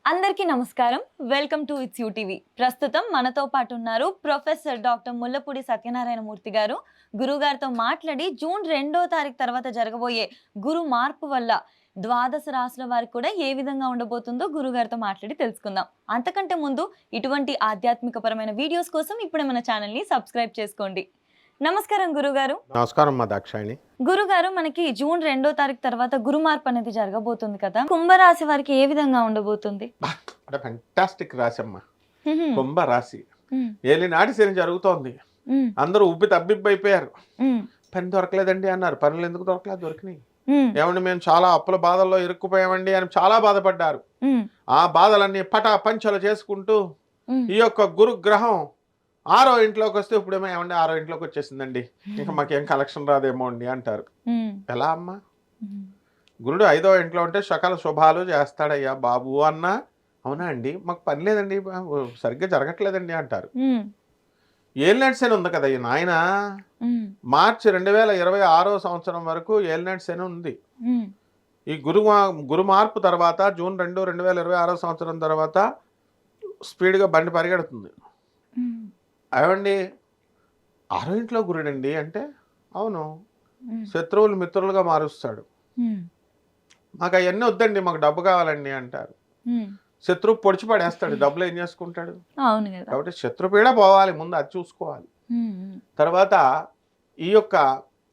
అందరికీ నమస్కారం. Welcome to it's you TV. ప్రస్తుతం మనతో పాటు ఉన్నారు ప్రొఫెసర్ డాక్టర్ ముల్లపూడి సత్యనారాయణ మూర్తి గారు. గురుగారితో మాట్లాడి జూన్ 2వ తారీఖు తర్వాత జరగబోయే గురు మార్పు వల్ల ద్వాదశ రాశుల వారికి కూడా ఏ విధంగా ఉండబోతుందో గురుగారితో మాట్లాడి తెలుసుకుందాం. అంతకంటే ముందు ఇటువంటి ఆధ్యాత్మికపరమైన వీడియోస్ కోసం ఇప్పుడే మన ఛానల్‌ని సబ్స్క్రైబ్ చేసుకోండి. నమస్కారం గురుగారు. నమస్కారం మా దాక్షాయిని. గురుగారు, మనకి జూన్ 2వ తారీఖు తర్వాత గురు మార్పు అనేది జరగబోతుంది కదా. కుంభరాశి వారికి ఏ విధంగా ఉండబోతుంది? అంటే ఫెంటాస్టిక్ రాశి అమ్మ. హుహు. కుంభ రాశి హ్మ్. ఏలినాటి శని జరుగుతోంది. హ్మ్. అందరూ ఉబ్బి తబ్బిబ్బైపోయారు. హ్మ్. పని దొరకలేదండి అన్నారు. పనులు ఎందుకు దొరకలేదు? దొరికినాయి. హ్మ్. ఏమండి మేము చాలా అప్పుల బాధల్లో ఇరుక్కుపోయామండి అని చాలా బాధపడ్డారు. హ్మ్. ఆ బాధలన్నీ పటా పంచలు చేసుకుంటూ హ్మ్. ఈ యొక్క గురుగ్రహం 6వ ఇంట్లోకి వస్తే ఇప్పుడేమో ఏమండి 6వ ఇంట్లోకి వచ్చేసిందండి, ఇంకా మాకేం కలెక్షన్ రాదేమో అండి అంటారు. హ్మ్. ఎలా అమ్మా? హ్మ్. గురుడు 5వ ఇంట్లో ఉంటే సకల శుభాలు చేస్తాడయ్యా బాబు అన్నా, అవునా అండి మాకు పని లేదండి, సరిగ్గా జరగట్లేదండి అంటారు. హ్మ్. ఏలినాటి శని ఉంది కదా ఈ నాయన. హ్మ్. మార్చి 2026 సంవత్సరం వరకు ఏలినాటి శని ఉంది. హ్మ్. ఈ గురు మార్పు తర్వాత జూన్ 2, 2026 సంవత్సరం తర్వాత స్పీడ్గా బండి పరిగెడుతుంది. హ్మ్. ఏమండి 6వ ఇంట్లో గురుడండి అంటే, అవును, హ్మ్. శత్రువులు మిత్రులుగా మారుస్తాడు. హ్మ్. మాకు అవన్నీ వద్దండి, మాకు డబ్బు కావాలండి అంటారు. హ్మ్. శత్రువు పొడిచి పడేస్తాడు, డబ్బులు ఏం చేసుకుంటాడు? అవును కదా. కాబట్టి శత్రుపీడ పోవాలి, ముందు అది చూసుకోవాలి. హ్మ్. తర్వాత ఈ యొక్క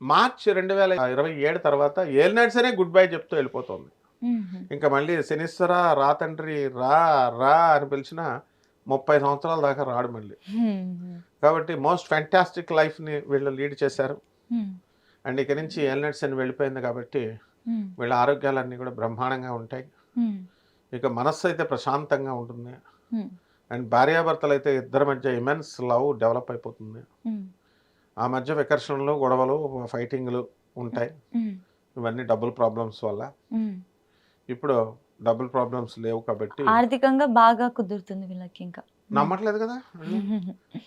మార్చి 2027 తర్వాత ఏలినాటి శనే గుడ్ బై చెప్తూ వెళ్ళిపోతుంది. హుహు. ఇంకా మళ్ళీ శనీశ్వర రా తండ్రి రా రా అని పిలిచిన 30 సంవత్సరాల దాకా రాడు మళ్ళీ. హ్మ్. కాబట్టి మోస్ట్ ఫ్యాంటాస్టిక్ లైఫ్ని వీళ్ళు లీడ్ చేశారు. హ్మ్. అండ్ ఇక నుంచి ఏలినాటి శని వెళ్ళిపోయింది కాబట్టి హ్మ్. వీళ్ళ ఆరోగ్యాలన్నీ కూడా బ్రహ్మాండంగా ఉంటాయి. హ్మ్. ఇక మనస్సు అయితే ప్రశాంతంగా ఉంటుంది. హ్మ్. అండ్ భార్యాభర్తలు అయితే ఇద్దరి మధ్య ఇమెన్స్ లవ్ డెవలప్ అయిపోతుంది. హ్మ్. ఆ మధ్య వికర్షణలు, గొడవలు, ఫైటింగ్లు ఉంటాయి. హ్మ్. ఇవన్నీ డబుల్ ప్రాబ్లమ్స్ వల్ల. హ్మ్. ఇప్పుడు డబుల్ ప్రాబ్లమ్స్ లేవు కాబట్టి ఆర్థికంగా బాగా కుదురుతుంది వీళ్ళకి ఇంకా. నమ్మట్లేదు కదా.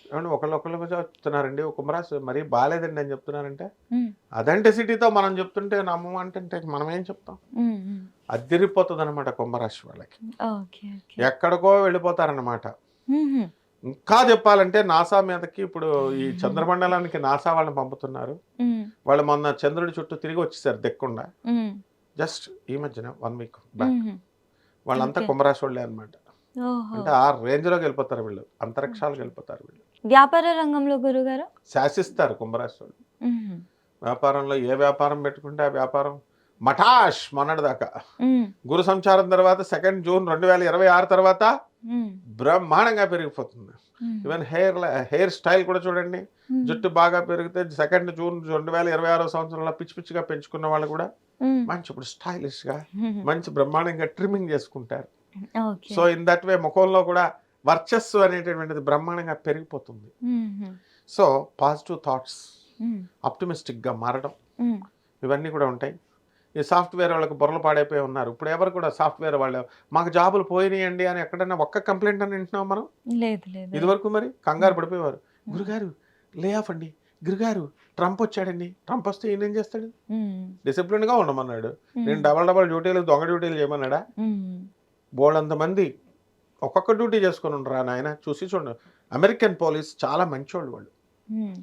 ఏమంటే ఒకళ్ళు చెప్తున్నారండి, ఒక కుంభరాశి మరీ బాగాలేదండి అని చెప్తున్నారంటే, హ్మ్. అథెంటిసిటీతో మనం చెప్తుంటే నమ్మమంటే మనం ఏం చెప్తాం? హ్మ్. హ్మ్. అదిరిపోతుంది అనమాట కుంభరాశి వాళ్ళకి. ఓకే. ఓకే. ఎక్కడికో వెళ్ళిపోతారనమాట. హుహు. ఇంకా చెప్పాలంటే నాసా మీదకి ఇప్పుడు ఈ చంద్రమండలానికి నాసా వాళ్ళని పంపుతున్నారు. హ్మ్. వాళ్ళు మొన్న చంద్రుడి చుట్టూ తిరిగి వచ్చేసారు దిక్కుండా. హ్మ్. జస్ట్ ఈ మధ్యన 1 వీక్ బ్యాక్. హుహు. వాళ్ళంతా ఓకే. కుంభరాశి వాళ్ళే అనమాట. ఓహో! అంటే ఆ రేంజ్‌లోకి వెళ్ళిపోతారు వీళ్ళు. అంతరిక్షాలకు ఓకే. వెళ్ళిపోతారు వీళ్ళు. వ్యాపార రంగంలో గురుగారు? శాసిస్తారు కుంభరాశి వాళ్ళు. హుహు. వ్యాపారంలో ఏ వ్యాపారం పెట్టుకుంటే ఆ వ్యాపారం మటాష్ మొన్నటిదాకా. హ్మ్. గురు సంచారం తర్వాత 2 జూన్ 2026 తర్వాత హ్మ్. బ్రహ్మాండంగా పెరిగిపోతుంది. హ్మ్. ఈవెన్ హెయిర్ స్టైల్ కూడా చూడండి. హ్మ్. జుట్టు బాగా పెరిగితే 2 జూన్ 2026 సంవత్సరంలో పిచ్చి పిచ్చిగా పెంచుకున్న వాళ్ళు కూడా హ్మ్. మంచి ఇప్పుడు స్టైలిష్‌గా హుహు. మంచి బ్రహ్మాండంగా ట్రిమ్మింగ్ చేసుకుంటారు. Okay. So in that way ముఖంలో కూడా వర్చస్సు అనేటటువంటిది బ్రహ్మాండంగా పెరిగిపోతుంది. హుహు. సో పాజిటివ్ థాట్స్, హ్మ్. ఆప్టిమిస్టిక్‌గా మారడం, హ్మ్. ఇవన్నీ కూడా ఉంటాయి. ఈ సాఫ్ట్‌వేర్ వాళ్ళకి బుర్రలు పాడైపోయి ఉన్నారు. ఇప్పుడు ఎవరు కూడా సాఫ్ట్‌వేర్ వాళ్ళు మాకు జాబులు పోయినాయండి అని ఎక్కడైనా ఒక్క కంప్లైంట్ అని వింటున్నాం మనం? లేదు. లేదు. ఇదివరకు మరి కంగారు హ్మ్. పడిపోయేవారు. హ్మ్. గురుగారు లే ఆఫ్ అండి. గురుగారు ట్రంప్ వచ్చాడండి. ట్రంప్ వస్తే ఈయన ఏం చేస్తాడు? హ్మ్. డిసిప్లిన్‌గా ఉండమన్నాడు. నేను హ్మ్. డబల్ డబల్ డ్యూటీలు, దొంగ డ్యూటీలు చేయమన్నాడా? హ్మ్. బోలెడంతమంది ఒక్కొక్క డ్యూటీ చేసుకొని ఉండరా నాయన. చూసి చూడండి. అమెరికన్ పోలీస్ చాలా మంచోళ్ళు వాళ్ళు. హ్మ్.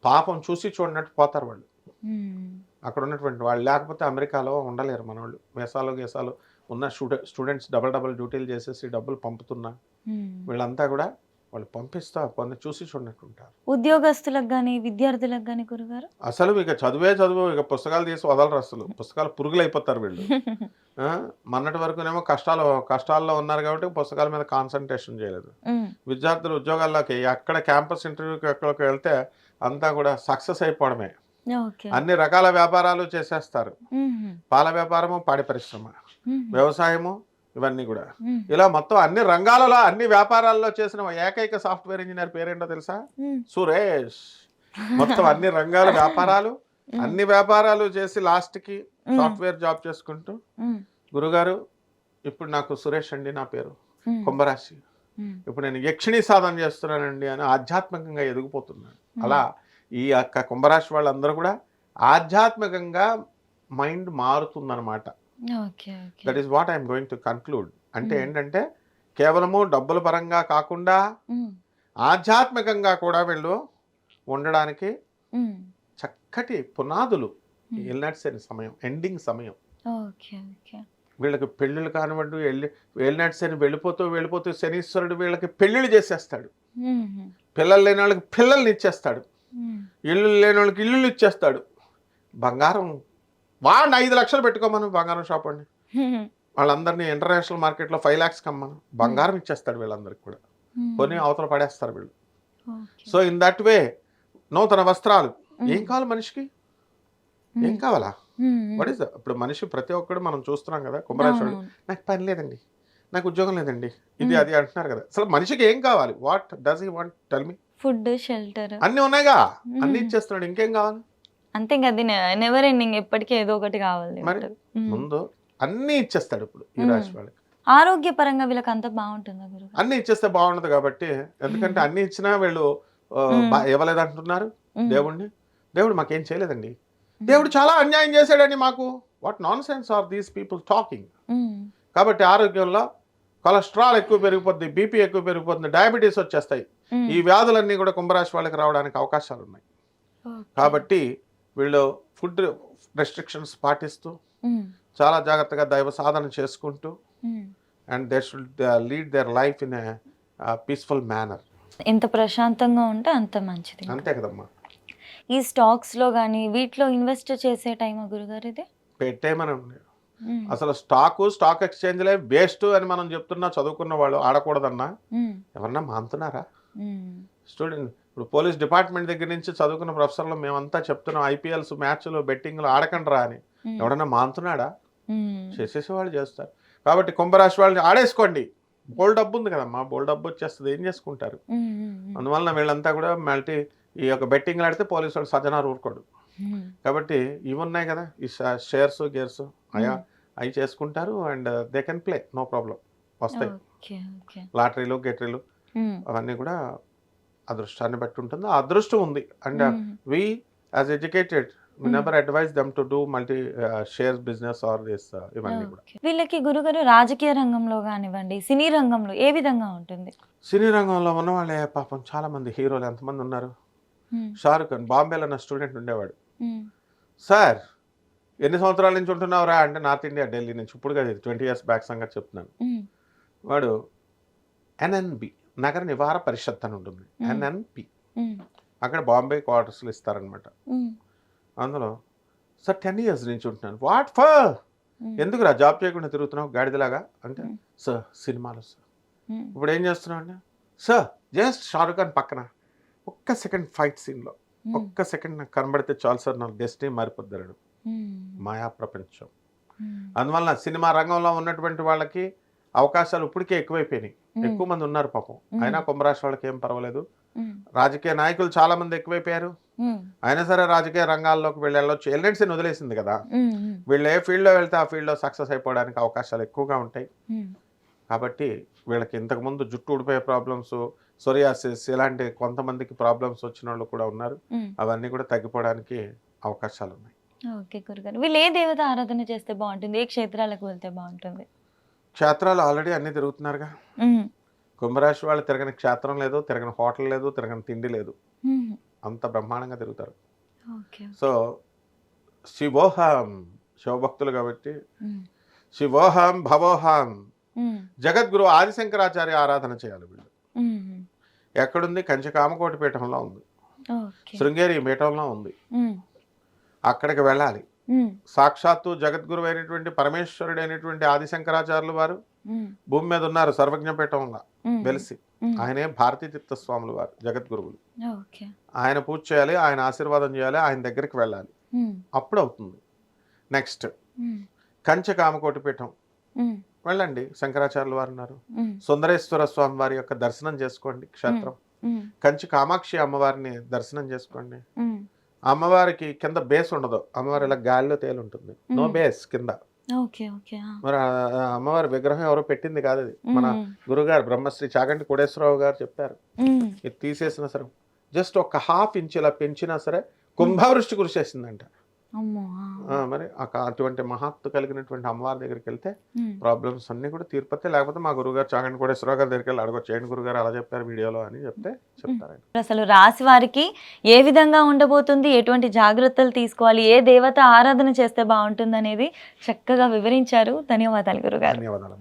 పాపం చూసి చూడనట్టు పోతారు వాళ్ళు. హ్మ్. అక్కడ ఉన్నటువంటి వాళ్ళు. లేకపోతే అమెరికాలో ఉండలేరు మనోళ్ళు. వీసాలు, గీసాలు ఉన్న స్టూడెంట్స్ డబల్ డబల్ డ్యూటీలు చేసేసి డబ్బులు పంపుతున్నా హ్మ్. వీళ్ళంతా కూడా వాళ్ళు పంపిస్తా కొన్ని చూసి చూడనట్టు ఉంటారు. ఉద్యోగస్తులకు గాని, విద్యార్థులకు గాని గురుగారు? అసలు ఇక చదువే చదువు, ఇక పుస్తకాలు తీసి వదలరు అసలు. పుస్తకాలు పురుగులైపోతారు వీళ్ళు. ఆ! మొన్నటి వరకునేమో కష్టాల్లో ఉన్నారు కాబట్టి పుస్తకాల మీద కాన్సంట్రేషన్ చేయలేదు. హ్మ్. విద్యార్థులు ఉద్యోగాల్లోకి ఎక్కడ క్యాంపస్ ఇంటర్వ్యూకి ఎక్కడికి వెళ్తే అంతా కూడా సక్సెస్ అయిపోవడమే. ఓకే. అన్ని రకాల వ్యాపారాలు చేసేస్తారు. హుహు. పాల వ్యాపారము, పాడి పరిశ్రమ, హుహు. వ్యవసాయము, ఇవన్నీ కూడా. హ్మ్. ఇలా మొత్తం అన్ని రంగాలలో, అన్ని వ్యాపారాల్లో చేసిన ఏకైక సాఫ్ట్‌వేర్ ఇంజినీర్ పేరేంటో తెలుసా? హ్మ్. సురేష్. మొత్తం అన్ని రంగాల వ్యాపారాలు, హ్మ్. అన్ని వ్యాపారాలు చేసి లాస్ట్‌కి హ్మ్. సాఫ్ట్‌వేర్ జాబ్ చేసుకుంటూ, హ్మ్. గురుగారు ఇప్పుడు నాకు సురేష్ అండి నా పేరు. హ్మ్. కుంభరాశి. హ్మ్. ఇప్పుడు నేను యక్షిణీ సాధన చేస్తున్నానండి అని ఆధ్యాత్మికంగా ఎదిగిపోతున్నాను. హ్మ్. అలా ఈ యొక్క కుంభరాశి వాళ్ళందరూ కూడా ఆధ్యాత్మికంగా మైండ్ మారుతుందనమాట. Okay. Okay. That is what I'm going to conclude. అంటే హ్మ్. ఏంటంటే కేవలము డబ్బుల పరంగా కాకుండా ఆధ్యాత్మికంగా కూడా వీళ్ళు ఉండడానికి చక్కటి పునాదులు ఏలినాటి సమయం, ఎండింగ్ సమయం. వీళ్ళకి పెళ్ళిళ్ళు కానివ్వండి, ఏలినాటి శని వెళ్ళిపోతూ శనీశ్వరుడు వీళ్ళకి పెళ్ళిళ్ళు చేసేస్తాడు. పిల్లలు లేని వాళ్ళకి పిల్లల్ని ఇచ్చేస్తాడు, ఇల్లు లేని వాళ్ళకి ఇల్లులు ఇచ్చేస్తాడు. బంగారం వాడిని 5 లక్షలు పెట్టుకోమను బంగారం షాప్ అండి, వాళ్ళందరినీ ఇంటర్నేషనల్ మార్కెట్లో 5 lakhs కమ్మను, బంగారం ఇచ్చేస్తాడు వీళ్ళందరికీ కూడా. కొని అవతల పడేస్తారు వీళ్ళు. సో ఇన్ దట్ వే నూతన వస్త్రాలు. ఏం కావాలి మనిషికి, ఏం కావాలా, వాట్ ఈస్ ఇప్పుడు మనిషి ప్రతి ఒక్కడు మనం చూస్తున్నాం కదా. కుంభరాశి నాకు పని లేదండి, నాకు ఉద్యోగం లేదండి, ఇది అది అంటున్నారు కదా. అసలు మనిషికి ఏం కావాలి, what does he want, tell me. Food, shelter అన్ని ఉన్నాయిగా, అన్ని ఇచ్చేస్తున్నాడు, ఇంకేం కావాలి. అంతే కదా, నెవర్ ఎండింగ్, ఎప్పటికీ ఏదో ఒకటి కావాలి. మరి ముందు అన్ని ఇచ్చేస్తాడు ఇప్పుడు ఈ రాశి వాళ్ళకి. ఆరోగ్యపరంగా వీళ్ళకి అంత బాగుంటుందా గురువు? అన్ని ఇచ్చేస్తే బాగుండదు కాబట్టి, ఎందుకంటే అన్ని ఇచ్చినా వీళ్ళు ఇవ్వలేదు అంటున్నారు దేవుణ్ణి. దేవుడు మాకేం చేయలేదండి, దేవుడు చాలా అన్యాయం చేశాడని మాకు. What nonsense are these people talking. కాబట్టి ఆరోగ్యంలో కొలెస్ట్రాల్ ఎక్కువ పెరిగిపోద్ది, బీపీ ఎక్కువ పెరిగిపోతుంది, డయాబెటీస్ వచ్చేస్తాయి. ఈ వ్యాధులన్నీ కూడా కుంభరాశి వాళ్ళకి రావడానికి అవకాశాలు ఉన్నాయి. కాబట్టి వీళ్ళు ఫుడ్ రెస్ట్రిక్షన్స్ పాటిస్తూ చాలా జాగ్రత్తగా దైవ సాధన చేసుకుంటూ and they should lead their life in a peaceful manner. ఎంత ప్రశాంతంగా ఉంటే అంత మంచిది. అంతే కదమ్మా. ఈ స్టాక్స్ లో కానీ వీటిలో ఇన్వెస్ట్ చేసే టైమా గురుగారు ఇది? పెట్టేమనండి. అసలు స్టాక్ ఎక్స్చేంజ్లే వేస్ట్ అని మనం చెప్తున్నా, చదువుకున్న వాళ్ళు ఆడకూడదన్నా ఎవరన్నా మానుతున్నారా? స్టూడెంట్ ఇప్పుడు పోలీస్ డిపార్ట్మెంట్ దగ్గర నుంచి చదువుకున్న ప్రొఫెసర్లు మేమంతా చెప్తున్నాం, ఐపీఎల్స్ మ్యాచ్లు బెట్టింగ్లు ఆడకండి రా అని. ఎవడన్నా మానుతున్నాడా? చేసేసి వాళ్ళు చేస్తారు. కాబట్టి కుంభరాశి వాళ్ళని ఆడేసుకోండి, బోల్ డబ్బు ఉంది కదమ్మా, బోల్ డబ్బు వచ్చేస్తుంది, ఏం చేసుకుంటారు. అందువలన వీళ్ళంతా కూడా మల్టీ ఈ యొక్క బెట్టింగ్లు ఆడితే పోలీసు వాళ్ళు సజ్జనారు ఊరుకోడు. కాబట్టి ఇవి ఉన్నాయి కదా, ఈ షేర్స్ గేర్స్ అవి చేసుకుంటారు and they can play, no problem, వస్తాయి. లాటరీలు గెటరీలు అవన్నీ కూడా అదృష్టాన్ని బట్టి ఉంటుంది. ఆ అదృష్టం ఉంది. And we as educated we never advise them to do multi shares business or this ఇవన్నీ కూడా. వీళ్ళకి గురుగారు రాజకీయ రంగంలో కానివ్వండి, సినీ రంగంలో ఏ విధంగా ఉంటుంది? సినీ రంగంలో ఉన్న వాళ్ళే పాపం చాలా మంది హీరోలు ఎంతమంది ఉన్నారు. షారుఖ్ ఖాన్ బాంబేలో నా స్టూడెంట్ ఉండేవాడు. సార్ ఎన్ని సంవత్సరాల నుంచి ఉంటున్నావురా అంటే, నార్త్ ఇండియా ఢిల్లీ నుంచి, ఇప్పుడు కదా 20 years బ్యాక్ సంగతి చెప్తున్నాను. వాడు NNB నగర నివార పరిషత్ అని ఉంటుంది, NNP. అక్కడ బాంబే క్వార్టర్స్లు ఇస్తారనమాట. అందులో సార్ 10 years నుంచి ఉంటున్నాను. వాట్ ఫర్, ఎందుకురా జాబ్ చేయకుండా తిరుగుతున్నావు గాడిదలాగా అంటే, సార్ సినిమాలు సార్. ఇప్పుడు ఏం చేస్తున్నావు అంటే, సార్ జస్ట్ షారుఖ్ ఖాన్ పక్కన ఒక్క సెకండ్ ఫైట్ సీన్లో ఒక్క సెకండ్ నాకు కనబడితే చాలు సార్, నాకు డెస్టినీ మారిపోద్దాడు. మాయా ప్రపంచం. అందువల్ల సినిమా రంగంలో ఉన్నటువంటి వాళ్ళకి అవకాశాలు ఇప్పటికే ఎక్కువైపోయినాయి. ఎక్కువ మంది ఉన్నారు పాపం, అయినా కుంభరాశి వాళ్ళకి ఏం పర్వాలేదు. రాజకీయ నాయకులు చాలా మంది ఎక్కువైపోయారు, అయినా సరే రాజకీయ రంగాల్లోకి వెళ్ళొచ్చు. ఎల్ఎన్సీని వదిలేసింది కదా, వీళ్ళు ఏ ఫీల్డ్లో వెళ్తే ఆ ఫీల్డ్లో సక్సెస్ అయిపోవడానికి అవకాశాలు ఎక్కువగా ఉంటాయి. కాబట్టి వీళ్ళకి ఇంతకుముందు జుట్టు ఊడిపోయే ప్రాబ్లమ్స్, సోరియాసిస్ ఇలాంటి కొంతమందికి ప్రాబ్లమ్స్ వచ్చిన వాళ్ళు కూడా ఉన్నారు. అవన్నీ కూడా తగ్గిపోవడానికి అవకాశాలు ఉన్నాయి. ఓకే గురుగారు, వీళ్ళు ఏ దేవత ఆరాధన చేస్తే బాగుంటుంది, ఏ క్షేత్రాలకు వెళ్తే బాగుంటుంది? క్షేత్రాలు ఆల్రెడీ అన్ని తిరుగుతున్నారుగా. కుంభరాశి వాళ్ళు తిరగని క్షేత్రం లేదు, తిరగని హోటల్ లేదు, తిరగని తిండి లేదు, అంత బ్రహ్మాండంగా తిరుగుతారు. సో శివోహం, శివభక్తులు కాబట్టి శివోహం భవోహం. జగద్గురు ఆదిశంకరాచార్య ఆరాధన చేయాలి వీళ్ళు. ఎక్కడుంది? కంచి కామకోటి పీఠంలో ఉంది, శృంగేరి పీఠంలో ఉంది, అక్కడికి వెళ్ళాలి. సాక్షాత్తు జగద్గురు అయినటువంటి పరమేశ్వరుడు అయినటువంటి ఆదిశంకరాచార్యులు వారు భూమి మీద ఉన్నారు, సర్వజ్ఞపీఠంలో వెలిసి. ఆయనే భారతీ తీర్థ స్వాములు వారు జగద్గురువులు. ఆయన పూజ చేయాలి, ఆయన ఆశీర్వాదం చేయాలి, ఆయన దగ్గరికి వెళ్ళాలి, అప్పుడు అవుతుంది. నెక్స్ట్ కంచి కామకోటి పీఠం వెళ్ళండి, శంకరాచార్యులు వారు ఉన్నారు. సుందరేశ్వర స్వామి వారి యొక్క దర్శనం చేసుకోండి క్షేత్రం. కంచి కామాక్షి అమ్మవారిని దర్శనం చేసుకోండి. అమ్మవారికి కింద బేస్ ఉండదు, అమ్మవారి ఇలా గాలిలో తేలి ఉంటుంది, నో బేస్ కింద. మరి అమ్మవారి విగ్రహం ఎవరో పెట్టింది కాదు, అది మన గురుగారు బ్రహ్మశ్రీ చాగంటి కోటేశ్వరరావు గారు చెప్పారు. ఇది తీసేసినా సరే జస్ట్ ఒక ½ ఇంచ్ ఇలా పెంచినా సరే కుంభవృష్టి కురిసేసిందంట. అమ్మో మరి అటువంటి మహత్తు కలిగినటువంటి అమ్మవారి దగ్గరికి వెళ్తే ప్రాబ్లమ్స్ అన్నీ కూడా తీరిపోతాయి. లేకపోతే మా గురుగారు చాగంటి కోటేశ్వరరావు గారి దగ్గరికి వెళ్ళి అడగొచ్చు, ఏంటి గురుగారు అలా చెప్పారు వీడియోలో అని చెప్తారు ఆయన. అసలు రాశి వారికి ఏ విధంగా ఉండబోతుంది, ఎటువంటి జాగ్రత్తలు తీసుకోవాలి, ఏ దేవత ఆరాధన చేస్తే బాగుంటుంది అనేది చక్కగా వివరించారు. ధన్యవాదాలు గురుగారు. ధన్యవాదాలు.